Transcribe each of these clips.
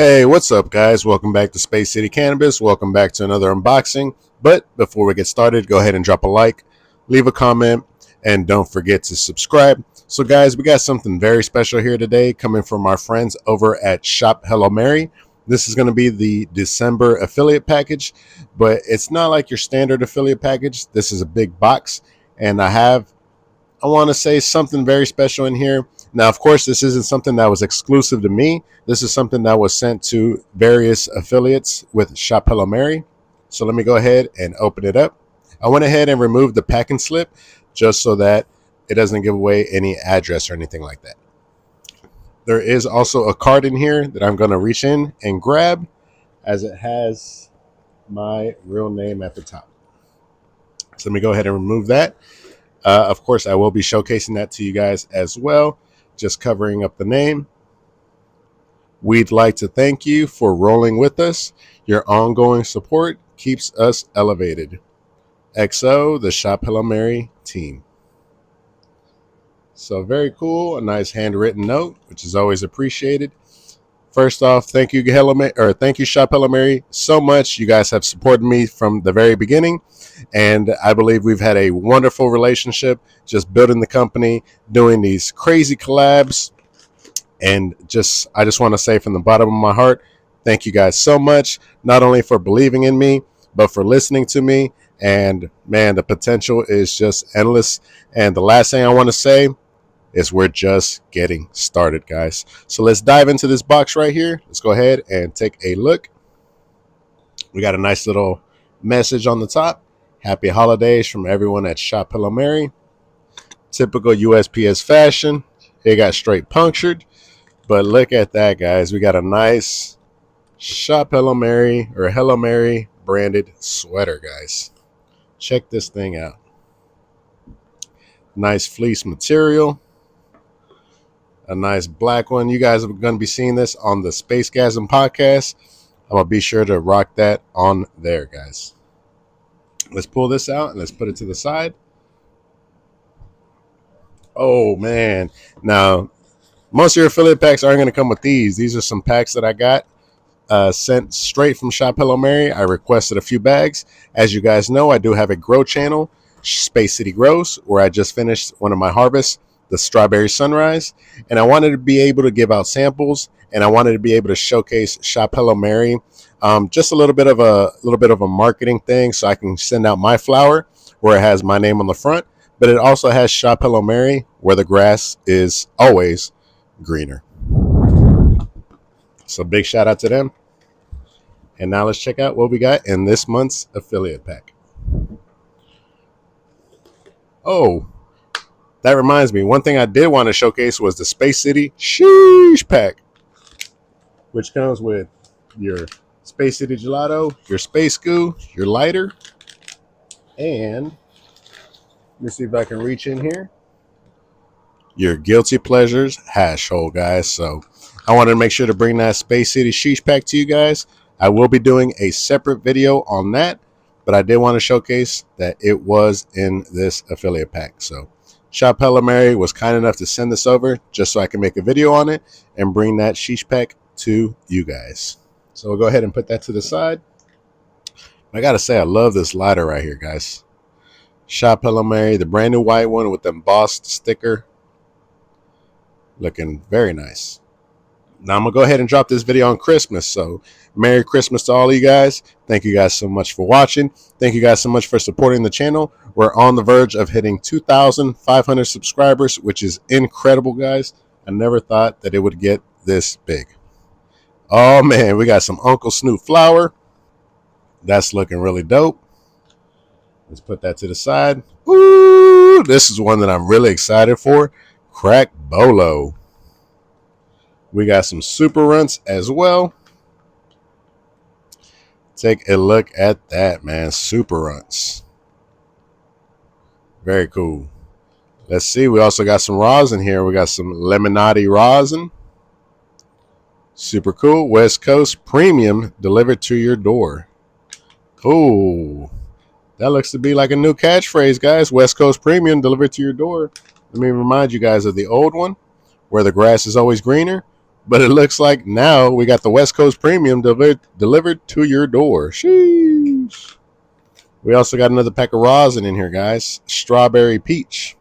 Hey, what's up, guys? Welcome back to Space City Cannabis. Welcome back to another unboxing. But before we get started, go ahead and drop a like, leave a comment, and don't forget to subscribe. So, guys, we got something very special here today coming from our friends over at SHOPHELLOMARY. This is going to be the December affiliate package, but it's not like your standard affiliate package. This is a big box, and I want to say something very special in here. Now, of course, this isn't something that was exclusive to me. This is something that was sent to various affiliates with SHOPHELLOMARY. So let me go ahead and open it up. I went ahead and removed the packing slip just so that it doesn't give away any address or anything like that. There is also a card in here that I'm going to reach in and grab, as it has my real name at the top. So let me go ahead and remove that. Of course, I will be showcasing that to you guys as well, just covering up the name. We'd like to thank you for rolling with us. Your ongoing support keeps us elevated. XO, the SHOPHELLOMARY team. So very cool, a nice handwritten note, which is always appreciated. First off, thank you, SHOPHELLOMARY, so much. You guys have supported me from the very beginning, and I believe we've had a wonderful relationship, just building the company, doing these crazy collabs, and I just want to say from the bottom of my heart, thank you guys so much, not only for believing in me, but for listening to me, and man, the potential is just endless. And the last thing I want to say is we're just getting started, guys. So let's dive into this box right here. Let's go ahead and take a look. We got a nice little message on the top. Happy holidays from everyone at SHOPHELLOMARY. Typical USPS fashion. It got straight punctured. But look at that, guys. We got a nice SHOPHELLOMARY or Hello Mary branded sweater, guys. Check this thing out. Nice fleece material. A nice black one. You guys are going to be seeing this on the Spacegasm podcast. I'm going to be sure to rock that on there, guys. Let's pull this out and let's put it to the side. Oh, man. Now, most of your affiliate packs aren't going to come with these. These are some packs that I got sent straight from SHOPHELLOMARY. I requested a few bags. As you guys know, I do have a grow channel, Space City Grows, where I just finished one of my harvests, the Strawberry Sunrise, and I wanted to be able to give out samples, and I wanted to be able to showcase SHOPHELLOMARY, just a little bit of a marketing thing, so I can send out my flower where it has my name on the front, but it also has SHOPHELLOMARY, where the grass is always greener. So big shout out to them. And now let's check out what we got in this month's affiliate pack. Oh, that reminds me, one thing I did want to showcase was the Space City Sheesh Pack, which comes with your Space City Gelato, your Space Goo, your lighter, and let me see if I can reach in here, your Guilty Pleasures hash hole, guys. So I wanted to make sure to bring that Space City Sheesh Pack to you guys. I will be doing a separate video on that, but I did want to showcase that it was in this affiliate pack. So SHOPHELLOMARY was kind enough to send this over just so I can make a video on it and bring that sheesh pack to you guys. So we'll go ahead and put that to the side. I gotta say, I love this lighter right here, guys. SHOPHELLOMARY, the brand new white one with the embossed sticker. Looking very nice. Now I'm going to go ahead and drop this video on Christmas. So Merry Christmas to all of you guys. Thank you guys so much for watching. Thank you guys so much for supporting the channel. We're on the verge of hitting 2,500 subscribers, which is incredible, guys. I never thought that it would get this big. Oh, man, we got some Uncle Snoop flour. That's looking really dope. Let's put that to the side. Ooh, this is one that I'm really excited for. Crack Bolo. We got some Super Runts as well. Take a look at that, man. Super Runts. Very cool. Let's see. We also got some rosin here. We got some Lemonade rosin. Super cool. West Coast Premium delivered to your door. Cool. That looks to be like a new catchphrase, guys. West Coast Premium delivered to your door. Let me remind you guys of the old one, where the grass is always greener. But it looks like now we got the West Coast Premium delivered to your door. Sheesh. We also got another pack of rosin in here, guys. Strawberry Peach.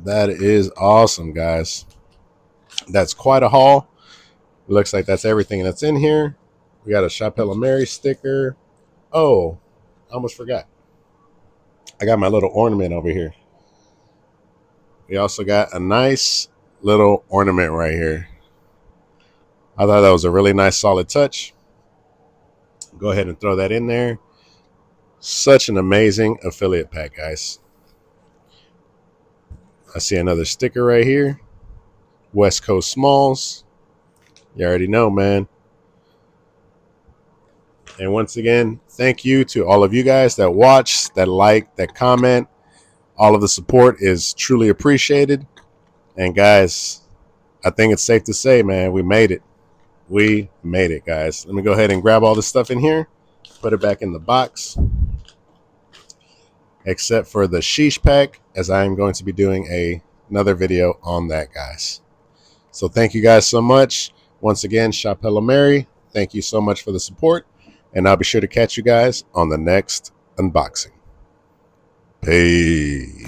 That is awesome, guys. That's quite a haul. Looks like that's everything that's in here. We got a SHOPHELLOMARY sticker. Oh, I almost forgot. I got my little ornament over here. We also got a nice little ornament right here. I thought that was a really nice solid touch. Go ahead and throw that in there. Such an amazing affiliate pack, guys. I see another sticker right here. West Coast Smalls. You already know, man. And once again, thank you to all of you guys that watch, that like, that comment. All of the support is truly appreciated. And guys, I think it's safe to say, man, we made it. We made it, guys. Let me go ahead and grab all this stuff in here. Put it back in the box. Except for the sheesh pack, as I am going to be doing another video on that, guys. So thank you guys so much. Once again, SHOPHELLOMARY, thank you so much for the support. And I'll be sure to catch you guys on the next unboxing. Peace.